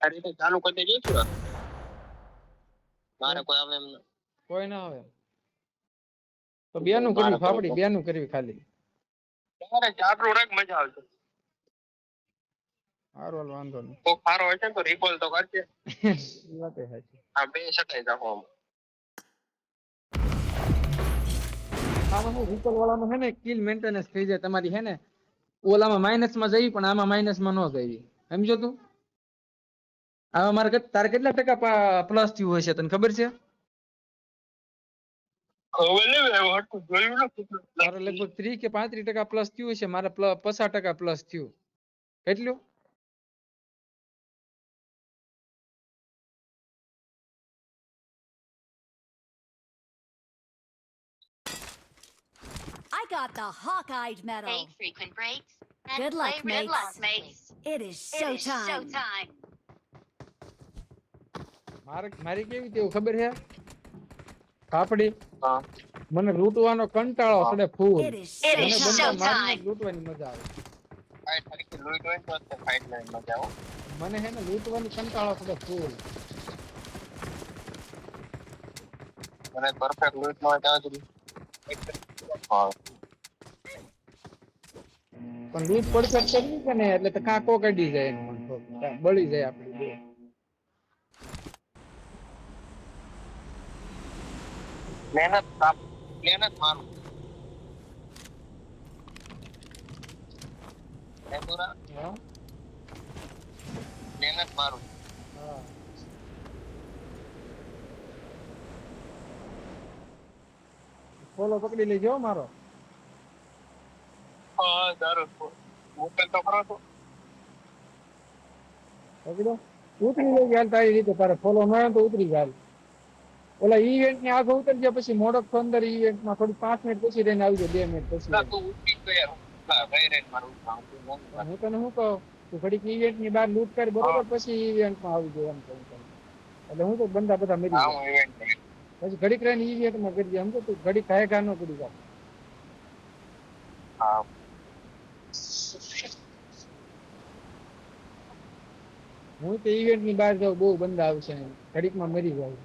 અરે તો ચાલુ કરી દેજો છું મારે કોઈ આવે એમ કોઈ ના આવે તો બેનું કરવી ફાફડી બેનું કરવી ખાલી તમારે ચાટલું રાખ મજા આવશે હારું વાંધો નહીં તો સારો હોય છે તો રિકોલ તો કરશે એ વાત સાચી આ બે શકાય જાખો આમાં હું રિકોલ વાળામાં હે ને કિલ મેન્ટેનન્સ થઈ જાય તમારી હે ને ઓલામાં માઇનસ માં જઈ પણ આમાં માઇનસ માં ન જઈ સમજો તું આમાં મારે તારે કેટલા ટકા પ્લસ થયું હશે તને ખબર છે મારે લગભગ 30 કે 35% પ્લસ થયું હશે મારે 50% પ્લસ થયું કેટલું I got the hawk-eyed medal. Take frequent breaks. And Good luck, play mates. Good luck, mates. It is It is showtime. showtime. મારી કેવી તેવું ખબર છે કાપડી હા મને લૂંટવાનો કંટાળો ચડે ફૂલ It is It મને is બંદા showtime. મારીને showtime. જ લૂંટવાની મજા આવે ફાઇટ તરીકે લૂઈટ હોય તો ફાઇટ લાઈન માં જાઓ મને હે ને લૂંટવાની કંટાળો ચડે ફૂલ મને પરફેક્ટ લૂઈટ માં જાવ તો હા પણ લૂંટ પરફેક્ટ કરવી કે ને એટલે તો કાંકો કાઢી જાય એનું મન બળી જાય આપડી બે મહેનત મારું પૂરા હા મહેનત મારું હા ફોલો પકડી લેજો હો મારો હા દારૂ મોકલ તો કરો તો પકડો ઉતરી લઈ ગયા તારી રીતે તારે ફોલો ન હોય તો ઉતરી જાય ઓલા ઇવેન્ટ ની આગળ ઉતરી ગયા પછી મોડક અંદર ઇવેન્ટ માં થોડી 5 મિનિટ પછી રહીને આવી જાય 2 મિનિટ પછી તું ઉઠી ગયો ગઈ મારું કામ હું તને શું કહું તું ઘડીક ઇવેન્ટ ની બહાર લૂંટ કરી બરોબર પછી ઇવેન્ટ માં આવી જાય એમ કહું તને એટલે હું તો બંદા બધા મરી હા જાય હું ઇવેન્ટ પછી ઘડીક રહીને ઇવેન્ટ માં કરી દે સમજો તું ઘડીક ખાય ઘા ન કરી જાય હા હું તો ઇવેન્ટ ની બહાર જાઉં બહુ બંદા આવશે ઘડીક માં મરી જાય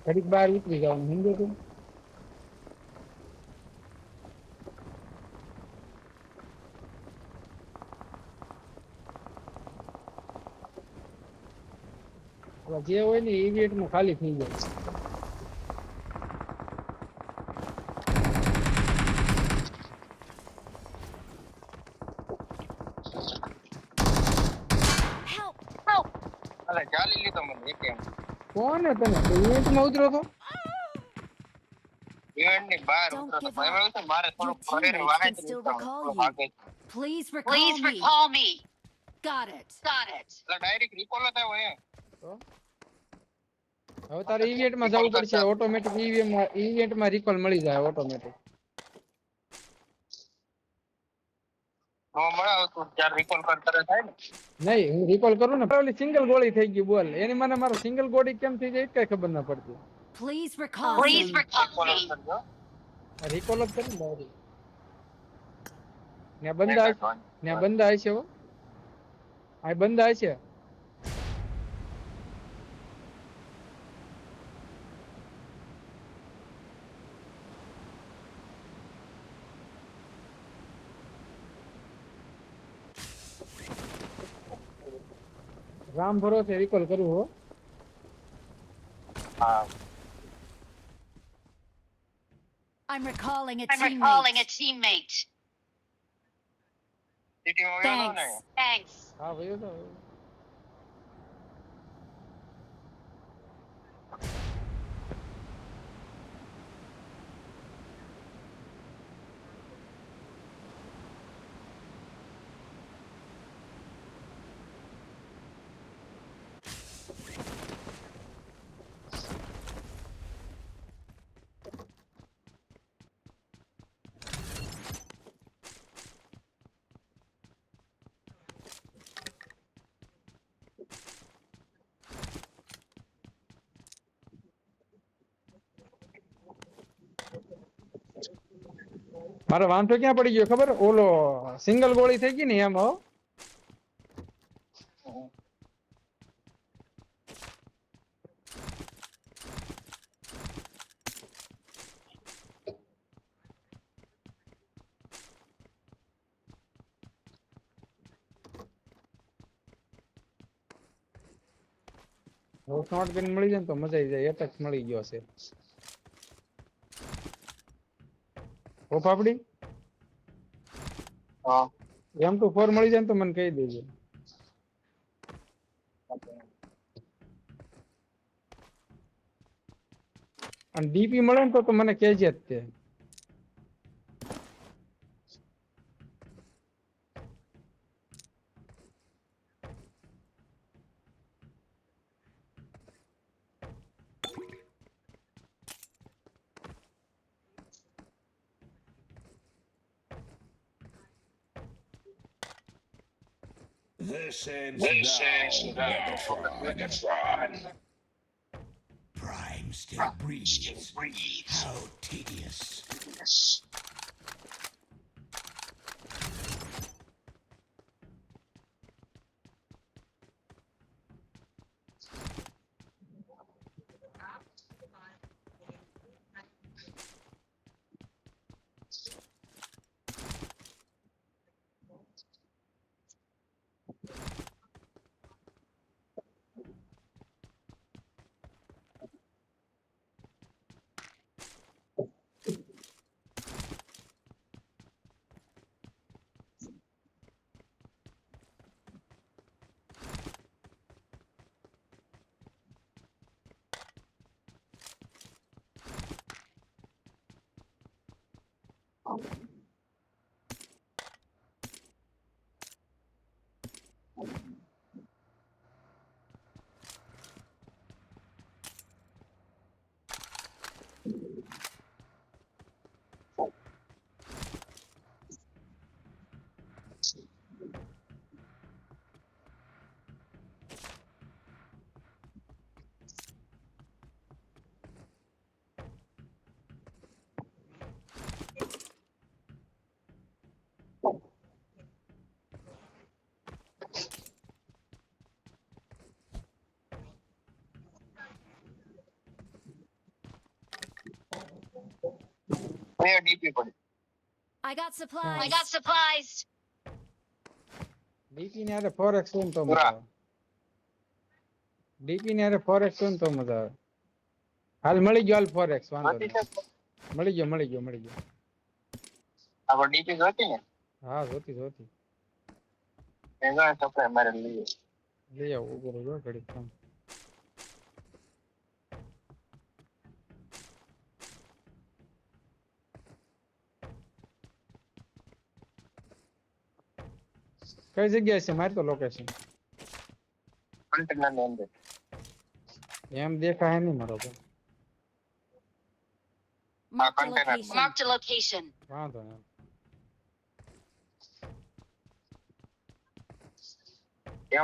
ઘડીક બહાર ઉતરી જવાનું સમજો તું જે હોય ને ઇવેન્ટ માં ખાલી થઈ જાય Help! અલે ચાલી લીધો મને એક એમ કોને તને ઇવેન્ટ માં ઉતરો તો ઇવેન્ટ ની બહાર Don't ઉતરો તો give ભાઈ up. એવું છે મારે Your થોડું ઘરે teammates વાગે can still recall you. ભાગે Please recall Please me. recall me. Got it. Got it. એટલે ડાયરેક્ટ રિકોલ જ આવ્યો હે તો હવે તારે ઇવેન્ટ માં જવું પડશે ઓટોમેટિક ઇવેન્ટ માં રિકોલ મળી જાય ઓટોમેટિક તો મળે તું ચાર રિકોલ કરતા થાય ને નહીં હું રિકોલ કરું ને ઓલી સિંગલ ગોળી થઈ ગઈ બોલ એની મને મારો સિંગલ ગોળી કેમ થઈ જાય કઈ ખબર ના પડતી Please recall Please me. recall recall me. કરજો રિકોલ જ કરી બારી ને બંદા હશે હો આ બંદા હશે રામ ભરોસે રિકોલ કરવું હો હા I'm recalling a I'm recalling a teammate. teammate. સિટીમાં આવ્યો ને Thanks. Thanks. હા ભાઈ તો મારો વાંધો ક્યાં પડી ગયો ખબર ઓલો સિંગલ ગોળી થઈ ગઈ ને એમ હો શોર્ટ ગન મળી જાય ને તો મજા આવી જાય. એટેક મળી ગયો છે. ઓ પાપડી હા M24 મળી જાય ને તો મને કહી દેજો. અને ડીપી મળે ને તો મને કહેજે જ તે. This ends now, Megatron. Prime still breathes. How tedious. અહીંયા ડીપી પડી. I got supplies. I got supplies. DP ને હારે 4x હોય ને તો મજા આવે. ડીપી ને હારે 4x હોય ને તો મજા આવે. હાલ મળી ગયો. હાલ 4x વાંધો નથી નહીં. શકતો. મળી ગયો. આપણે ડીપી જોતી ને હા જોતી એના સપ્લાય મારે લઈએ. લઈ આવો. ઉભો રહેજો ઘડીક કામ. કઈ જગ્યાએ છે મારી તો લોકેશન કન્ટેનર ની અંદર એમ દેખાય નહીં મારો તો. Marked a container. location. Marked a location. વાંધો નહીં.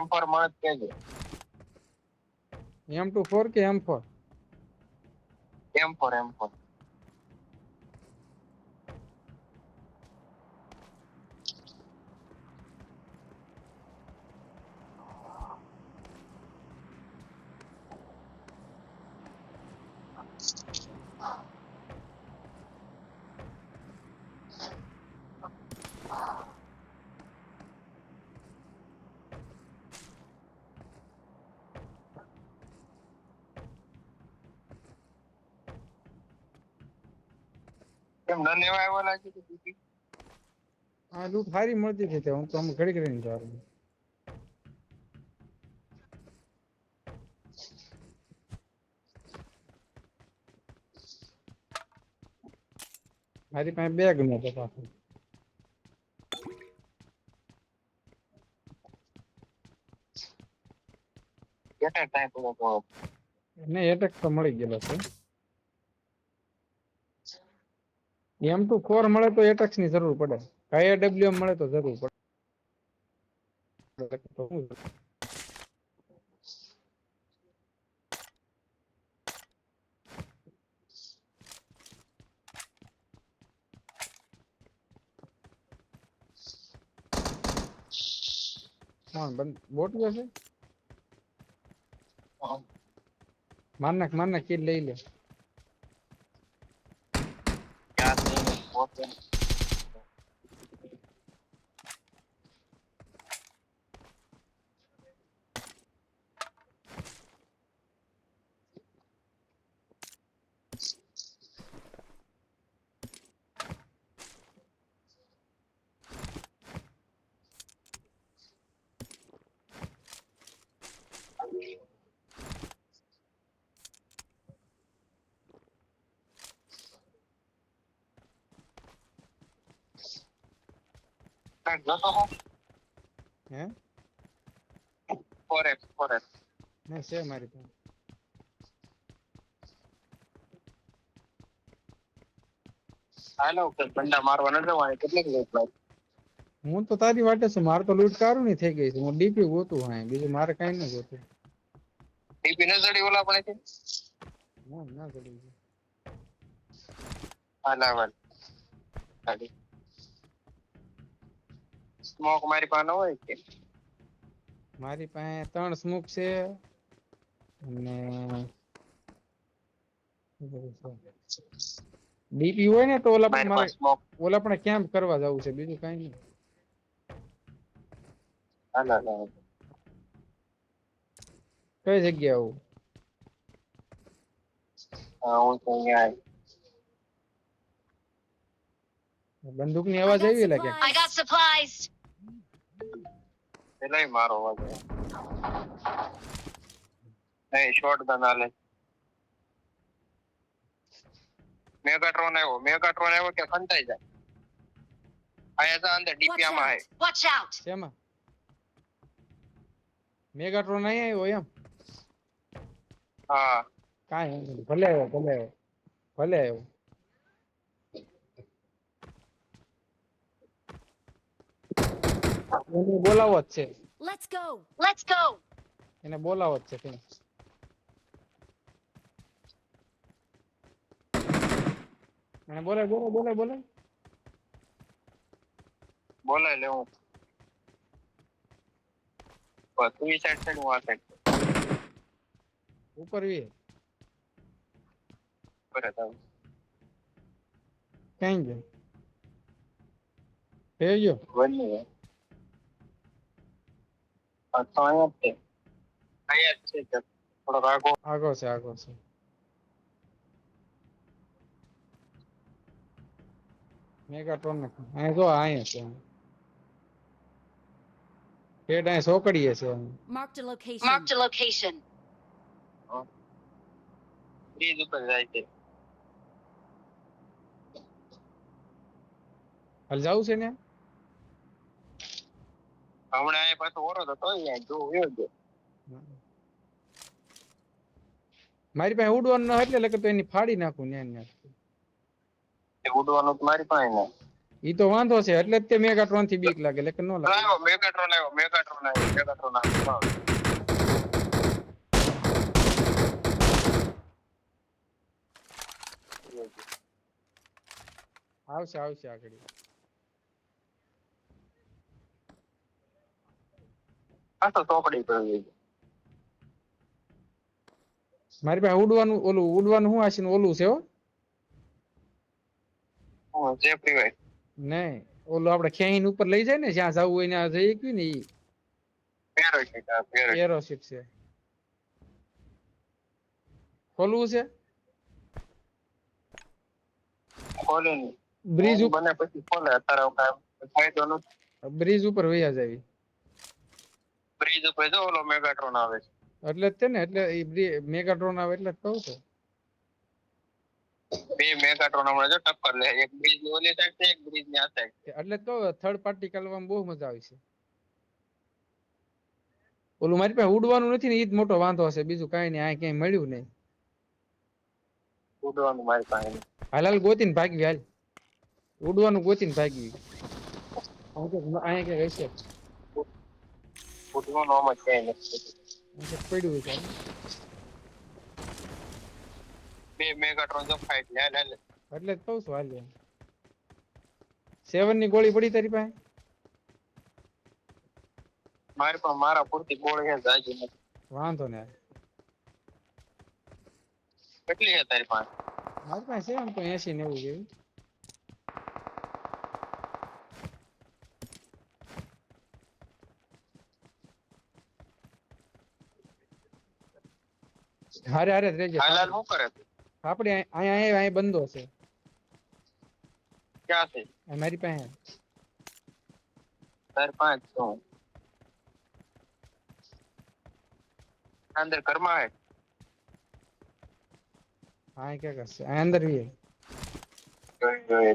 M4 મળે તો કહેજો. M24 કે M4? M4 કેમ ન લેવા આવ્યો લાગે છે ડીપી? આ લૂટ સારી મળતી હતી. હું તો આમ ઘડી ઘડીને જાઉં. મારી પાસે બેગ નતો પાછો. કેટલા ટાઈમ પૂરો એને એટેક તો મળી ગયેલો છે. M24 મળે તો એટેક્સ ની જરૂર પડે. IAWM મળે તો જરૂર પડે. કોણ બોટ છે? માર નાખ કિલ લઈ લે. ક્યાં છે પોતે કાંઈક જોતો હો હે 4x નહીં છે મારી પાસે. હાલો કે બંડા મારવા ન જવાય કેટલીક લેટ લાગે હું તો તારી વાટે છું, મારે તો લૂંટ કારું ની થઈ ગઈ છે. હું ડીપી ગોતું હા, બીજું મારે કઈ ન ગોતું. ટીપી ન જડી ઓલા પણ છે ના ચડી ગયું. હાલાવલ ગાડી સ્મોક મારી પાસે ન હોય કે મારી પાસે 3 સ્મોક છે અને ડીપી હોય ને તો ઓલા પણ મારી મારે પાસે સ્મોક ઓલા પણ કેમ્પ કરવા જવું છે, બીજું કઈ નહીં. હાલા કઈ જગ્યા આવું? હું તો અહીંયા બંદૂક ની I અવાજ got આવી લાગે. I got supplies. પેલા મારો અવાજ નહીં શોર્ટ ગન હાલે મેગાટ્રોન આવ્યો કે ફંટાઈ જાય આયા તા અંદર Watch ડીપીઆમાં out. હે Watch out. શેમાં? મેગાટ્રોન અહીં આવ્યો એમ? હા કાંઈ વાંધો નહીં. ભલે આવ્યો ભલે આવ્યો. એને બોલાવો જ છે, Let's go. Let's go. એને બોલાવો જ છે તેને. એને બોલાય બોલાય લે હું તું ઈ સાઈડ છે હું આ સાઈડ ઉપર વી કરે તાવ કઈ ગયો ફેર ગયો. વන්නේ આ તો અહીંયા જ છે થોડો આગો આગો છે મેગાટ્રોન ને અહીં જો અહીંયા છે પેટ અહીં સોકડીએ છે. Marked a location. Marked a location. Bridge ઉપર જાય છે હાલ જાવું છે ને? હમણાં અહીંયા પાછો ઓરો તો અહીંયા જો વયો ગયો મારી પાસે ઉડવાનું ન એટલે લગર તો એની ફાડી નાખું ને. એ ઉડવાનું તો મારી પાસે ને ઈ તો વાંધો છે એટલે જ તે મેગાટ્રોન થી બીક લાગે, લેકન નો લાગે. આવ્યો મેગાટ્રોન આવ્યો આવશે આગળ. આ તો ચોપડી પડી મારી પાસે ઉડવાનું શું આશીન ઓલું છે હો. જે પીવાય નહીં ઓલું આપણે ખેહીન ઉપર લઈ જાય ને જ્યાં જવું હોય ત્યાં જઈ શકીએ ને ઈ એરોશીપ છે. ખોલવું છે ખોલે નહીં બ્રિજ બને પછી ખોલે અત્યારે કાંઈ ફાયદો નથી બ્રિજ ઉપર વયા જાવી બ્રિજ ઉપર જો ઓલો મેગાટ્રોન આવે છે એટલે જ તે ને, એટલે ઈ મેગાટ્રોન આવે એટલે જ કહું છું. બે મેગાટ્રોન હમણાં જો ટક્કર લે એક બ્રિજ ની ઓલી સાઈડ છે એક બ્રિજ ની આ સાઈડ એટલે તો થર્ડ પાર્ટી કરવામાં બહુ મજા આવે છે. ઓલું મારી પાસે ઉડવાનું નથી ને ઈ જ મોટો વાંધો હશે, બીજું કાંઈ નહીં. આ ક્યાંય મળ્યું નહીં. ઉડવાનું મારી પાસે નહીં. હાલ ગોતીને ભાગવી હાલ. ઉડવાનું ગોતીને ભાગવી. અહીંયા ક્યાંક હશે. ઉડવાનું આમાં ક્યાંય નથી પડ્યું છે બે મેગાટ્રોન જો ફાઈટ લે એટલે જ કહું છું હાલ. 7 ની ગોળી પડી તારી પાસે? મારી પણ મારા પૂરતી ગોળી હે જાજી નથી વાંધો ને. કેટલી હે તારી પાસે? મારી પાસે છે આમ તો 80 90 જેવી. હારે જ રહેજે. હાલાલ શું કરે તું? આપણે અહીંયા બંધો છે. ક્યાં છે મારી પાસે તારી પાંચ શું અંદર ઘરમાં હે હા ક્યાં કરશે અંદર વી જોઈએ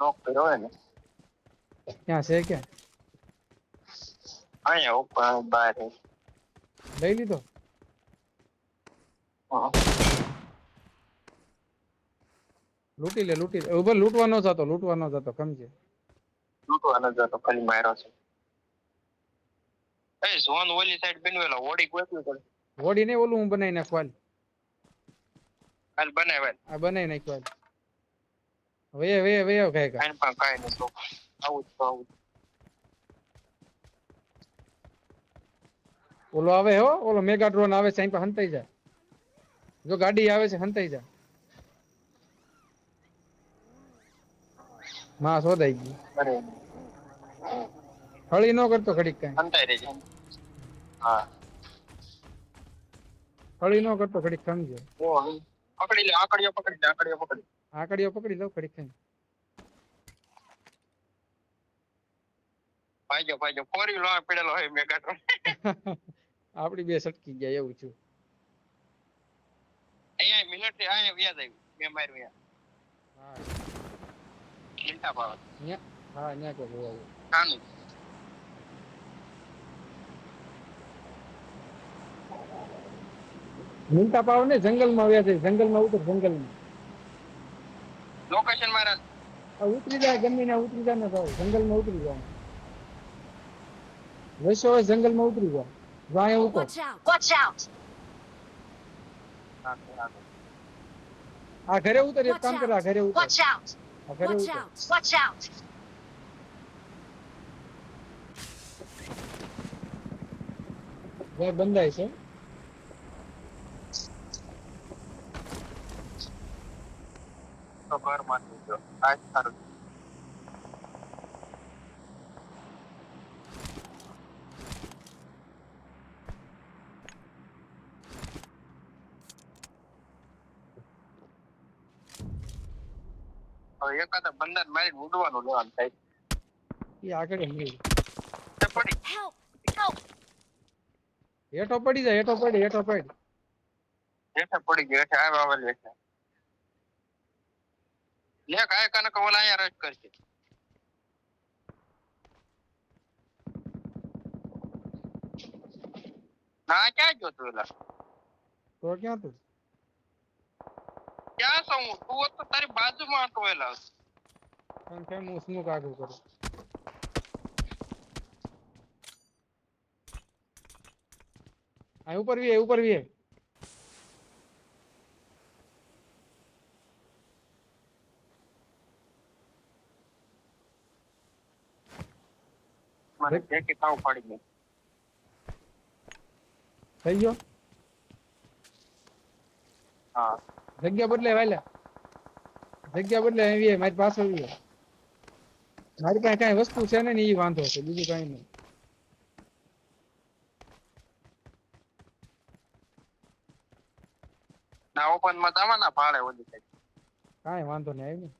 નોક કર્યો હોય ને ક્યાં છે ક્યાં અહીંયા ઉપર બહાર હે. લઈ લીધો હા. લૂંટી લે ઉભો લૂંટવા ન જતો સમજે લૂંટવા ન જતો ખાલી માર્યો છે એ ઝોન ઓલી સાઈડ બનવેલો ઓડી ગોતવી પડે હોડી ને ઓલું હું બનાવી નાખવા હાલ બનાવ્યા આ બનાવી નાખવા વે કાંઈ કાંઈ પણ કાંઈ નહીં તો આવું જ તો આવું જ. ઓલો આવે હો ઓલો મેગા ડ્રોન આવે છે અહીં પર હંતાઈ જાય જો ગાડી આવે છે હંતાઈ જાય માં શોધાઈ ગઈ અરે હળી નો કરતો ઘડીક કાંઈ અંતાઈ રહેજે હા હળી નો કરતો ઘડીક સમજે ઓ પકડી લે આકડીઓ પકડી આકડીઓ પકડી લઉં ઘડીક કાંઈ ભાઈજો ફોરી લો પડેલો હોય મેગાટ્રોન આપડી બે સટકી ગયા એવું છું અહીંયા મિલિટરી અહીંયા વ્યાજ આવી બે માર વ્યા હા ચિંતા પાવ હા ન્યા કે જોવા કાનું મિલતા પાવ ને જંગલમાં આવ્યા છે જંગલમાં ઉતર જંગલમાં લોકેશન મારા ઉતરી જાય ગમે ને ઉતરી જાય ને ભાવ જંગલમાં ઉતરી જાય વૈસો જંગલમાં ઉતરી જાય વાય ઉતર Watch out! Watch out! આ ઘરે ઉતર એક કામ કર આ ઘરે ઉતર Watch out! આ ઘરે Watch ઉતર out! Watch out! જે બંધાય છે તો ઘર માંથી જો આજ સારું હવે એકાદા બંદર મારી ઉડવાનું લેવાનું થાય એ આગળ એમ તે પડી Help! હેઠો પડી જાય હેઠો પડી હેઠે પડી ગયો હેઠે આવ્યા આવેલ હેઠે લે કાય કનક ઓલા અહીંયા રશ કરશે ના ક્યાં ગયો તું એલા તો ક્યાં તું ક્યાં છું હું તું હોત તો તારી બાજુમાં હતો એલા પણ કેમ હું સ્મોક આગળ કરું આ ઉપર વી મને જેકી થાવ પડી ગઈ થઈ ગયો હા જગ્યા બદલે વાયલા આવી મારી પાસે આવી મારી પાસે કઈ વસ્તુ છે ને એ વાંધો છે બીજું કઈ નહીં ના ઓપન માં જવાના ભાડે ઓલી સાઈડ કઈ વાંધો નહીં આવી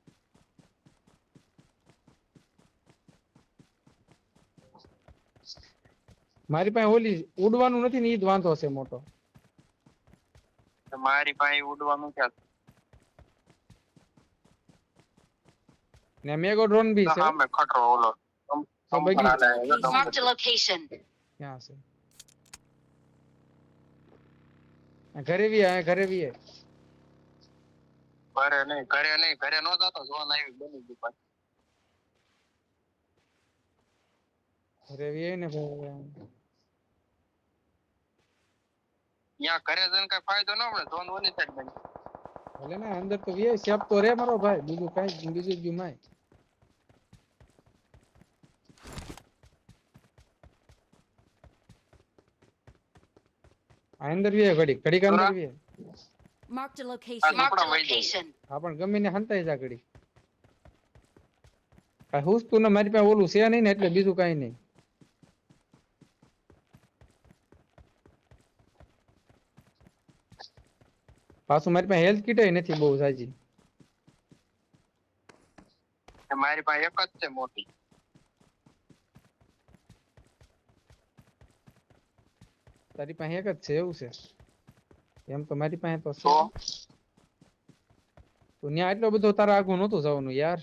મારી પાસે ઓલી ઉડવાનું નથી ને ઈ જ વાંધો છે મોટો મારી પાસે ઉડવાનું ક્યાં ને મેગો ડ્રોન બી છે સામે ખટરો ઓલો તો બગી Marked a location. ક્યાં છે આ ઘરે વી ઘરે નો જતો જોન આવી બની ગઈ પાછી ઘરે વી ને ત્યાં ઘરે જઈને કઈ ફાયદો ન મળે જોન ઓની સાઈડ બની ભલે ને અંદર તો વી શેપ તો રે મારો ભાઈ બીજું બીજું માય આ અંદર વી ઘડી અંદર વી Marked a location. Marked a location. હા પણ ગમે ને હંતાઈ જા ઘડી આ હુસતું ને મારી પાસે ઓલું છે નહીં ને એટલે બીજું કઈ નહીં પાછું મારી પાસે હેલ્થ કીટ નથી બહુ સાજી મારી પાસે એક જ છે મોટી તારી પાસે એક જ છે એવું છે એમ તો મારી પાસે તો છે તો ત્યાં એટલો બધો તારા આગું નહોતું જવાનું યાર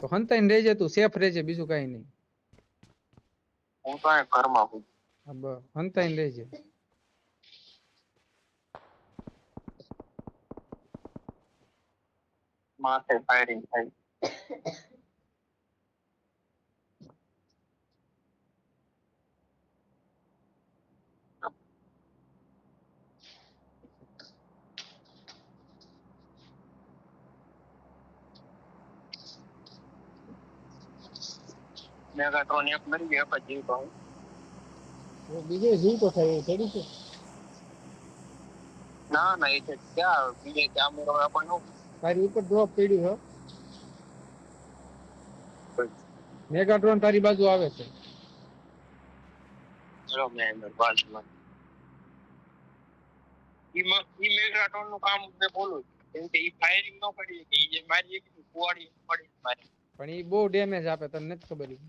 તો હંતાઈને રહેજે, તું સેફ રહેજે, બીજું કઈ નહીં. હું તો અહીંયા ઘરમાં છું. હા બસ હંતાઈને રહેજે. માથે ફાયરિંગ થાય. મેગાટ્રોન એક મરી ગયો, એક જ જીવતો હું. બીજે જીવ તો થાય થોડી છે. ના ના, એ છે ક્યાં બીજે ક્યાં મેળો આપણને તારી ઉપર ડ્રોપ પડ્યું છે. મેગાટ્રોન તારી બાજુ આવે છે. ચલો મેં બાજુમાં ઈ મેગાટ્રોન નું કામ મેં બોલું કેમ કે ઈ ફાયરિંગ ન કરી કે ઈ જે મારી એક કુવાડી પડી મારી. પણ ઈ બહુ ડેમેજ આપે, તને નથી ખબર ઈ.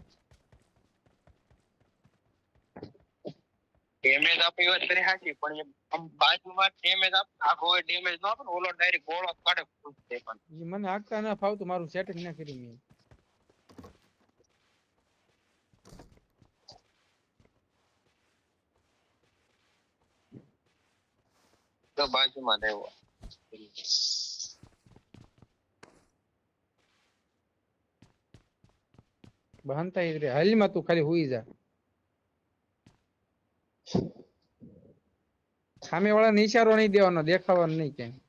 ડેમેજ આપી વાત કરી સાચી, પણ એ આમ બાજુમાં ડેમેજ આપે, આખો ડેમેજ ન આપે ને, ઓલો ડાયરેક્ટ ગોળો કાઢે પૂછતે પણ. ઈ મને આગતા ના ફાવતું, મારું સેટિંગ ના કરી મેં. તો બાજુમાં દેવો બહનતા ઈ રે હાલમાં તું ખાલી હુઈ જા. સામે વાળાને ઈશારો નહીં દેવાનો, દેખાવાનું નહીં ક્યાંય.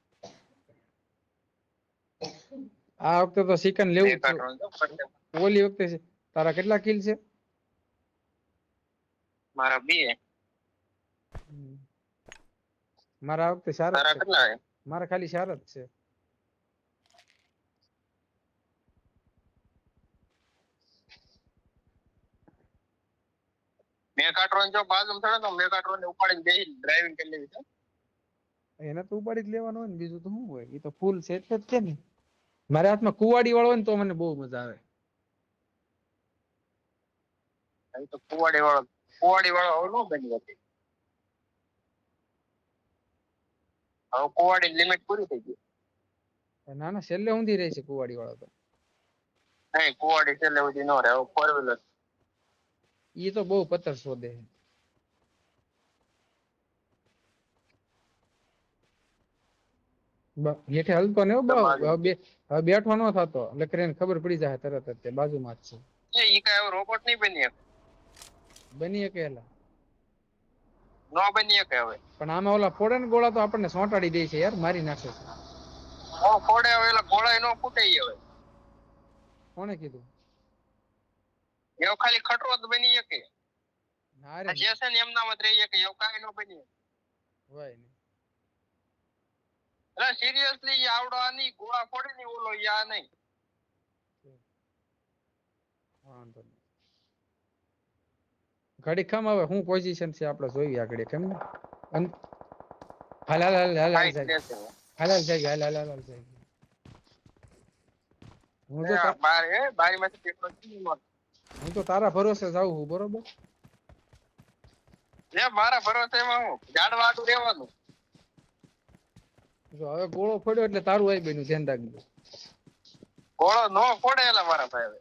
આ વખતે તો સિકન લેવું જ છે. મેગાટ્રોન તો ફરતે. ઓલી વખતે તારા કેટલા કિલ છે? મારા 2. મારા આ વખતે સારા તારા છે. કેટલા છે? મારા ખાલી સારા જ છે. મેગાટ્રોન જો બાજુમાં થયો તો મેગાટ્રોન ને ઉપાડીને બેસી ડ્રાઇવિંગ કરી લેવી છે. એને તો ઉપાડી જ લેવાનું હોય ને, બીજું તો શું હોય? એ તો ફૂલ સેટ જ છે ને. મારા હાથમાં કુવાડી વાળો હોય ને તો મને બહુ મજા આવે. અહીં તો કુવાડી વાળો હવે ન બની હતી. હવે કુવાડી લિમિટ પૂરી થઈ ગઈ. ના ના, છેલ્લે ઊંધી રહી છે કુવાડી વાળો તો. નહીં, કુવાડી છેલ્લે સુધી ન રહે. હવે 4 વ્હીલર. એ તો બહુ પત્તર શોધે. હેઠે હલતો ને હવે બેઠો ન થતો, એટલે એને ખબર પડી જાય તરત જ બાજુમાં જ છે. ઈ કઈ હવે રોબોટ નહીં બની શકે. બની શકે એલા. ન બની શકે હવે. પણ આમાં ઓલા ફોડે ને ગોળા તો આપણને સોંટાડી દે છે યાર, મારી નાખે છે. ફોડે હવે એટલે ગોળાય ન ફૂટે હવે. કોણે કીધું? એવું ખાલી ખટરો જ બની શકે. ના રે જે છે ને એમનામ જ રહી શકે, એવું કાંઈ ન બની શકે. હોય ને. એટલે સિરિયસલી આવડો આની ગોળા ફોડે ને ઓલો યા નહીં. વાંધો નહીં. ઘડી ખમ હવે શું પોઝિશન છે આપણે જોઈએ આગળ કેમ ને. હાલ હાલ હાલ હાલ હાલ જાય. હાલ હાલ જાય હાલ હાલ હાલ જાય. હું તો તારા ભરોસે જાઉં છું, બરોબર? મારા ભરોસે એમાં હું જાડવા આડું રહેવાનું. જો હવે ગોળો ફોડ્યો એટલે તારું આવી બેનું ધ્યાન રાખજો. ગોળો નો ફોડે એલા મારા ભાઈ. હવે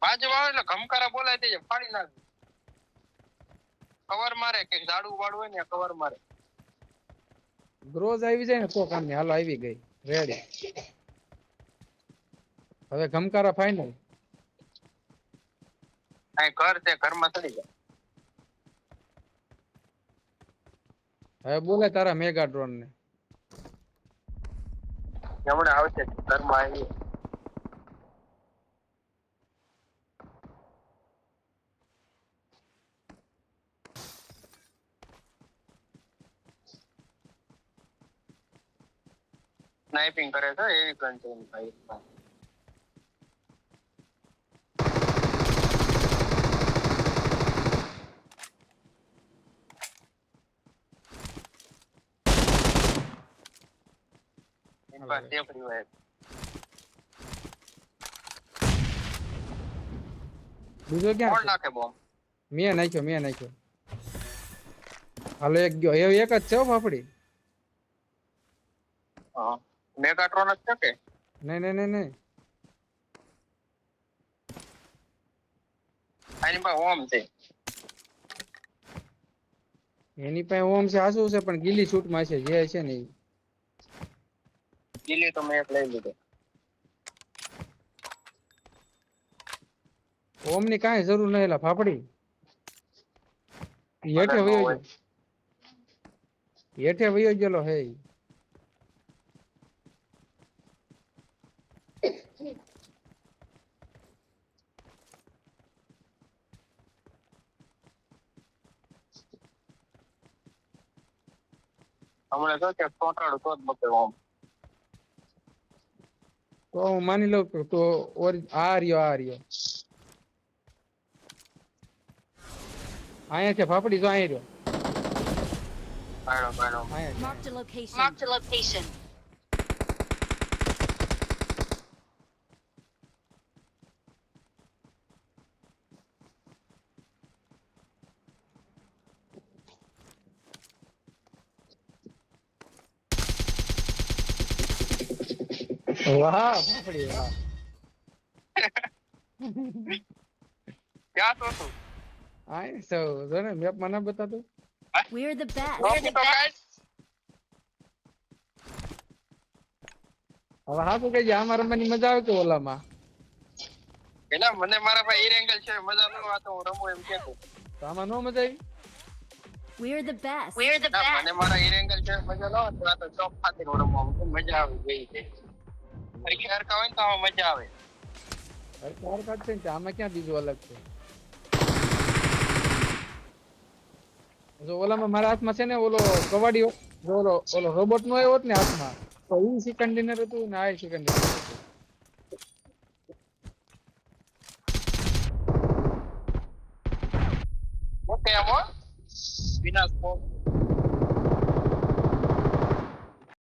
બાજુ આવે એટલે ઘમકારા બોલાય તે ફાડી નાખે. કવર મારે કે ઝાડુ વાળું હોય ને કવર મારે. ગ્રોઝ આવી જાય ને તો કામ ની. હાલો આવી ગઈ, રેડી. હવે ઘમકારા ફાઈનલ. આ ઘર છે, ઘરમાં ચડી જાય. હવે બોલે તારા મેગા ડ્રોન ને. હમણાં આવશે ઘરમાં આવી. સ્નાઇપિંગ કરે છે એવી ગન છે ભાઈ. બીજો ક્યાં નાખે બોમ્બ? મેં નાખ્યો. હાલો એક ગયો. એ એક જ છે ફાફડી. મેગાટ્રોન જ છે કે? નહીં. આની પાસે ઓમ છે. એની પાસે ઓમ છે આસુ છે પણ ગીલી છૂટમાં છે જે છે ને ઈ. ગીલી તો મેં એક લઈ લીધો. ઓમ ની કાંઈ જરૂર નહીં એલા ફાફડી હેઠે વયો ગયો હેઠે વયો ગયેલો હે ઈ. હમણાં તો કે ચોંટાડું તો જ બકે ઓમ. તો હું માની લઉં કે તો આ રહ્યો અહીંયા છે ફાફડી જો અહીંયા રહ્યો પાડો. અહીંયા છે. Marked a location. Marked a location. વાહ ફાફડી વાહ ક્યાં તો તું? આય સો જો ને મેપ માં ના બતાતું We're the best. We're the best. હવે હા તો કઈ આમાં રમવાની મજા આવે કે ઓલામાં એના મને મારા પાસે ઈર એંગલ છે મજા ન આવતો હું રમું એમ કેતો. તો આમાં નો મજા આવી We're the best. We're the ના, best. મને મારા ઈર એંગલ છે મજા ન આવતો આ તો ચોક ખાતે હું રમવા મજા આવી ગઈ છે. હરખી હરખા હોય ને તો આમાં મજા આવે. કાર કાર્ડ છે ને આમાં ક્યાં બીજું અલગ છે જો ઓલામાં મારા હાથમાં છે ને ઓલો કવાડી ઓલો રોબોટ નો આવ્યો હોત ને હાથમાં તો ઈ ચિકન ડિનર હતું ને આ ચિકન ડિનર હતું ઓકે આમાં વિના સ્કોપ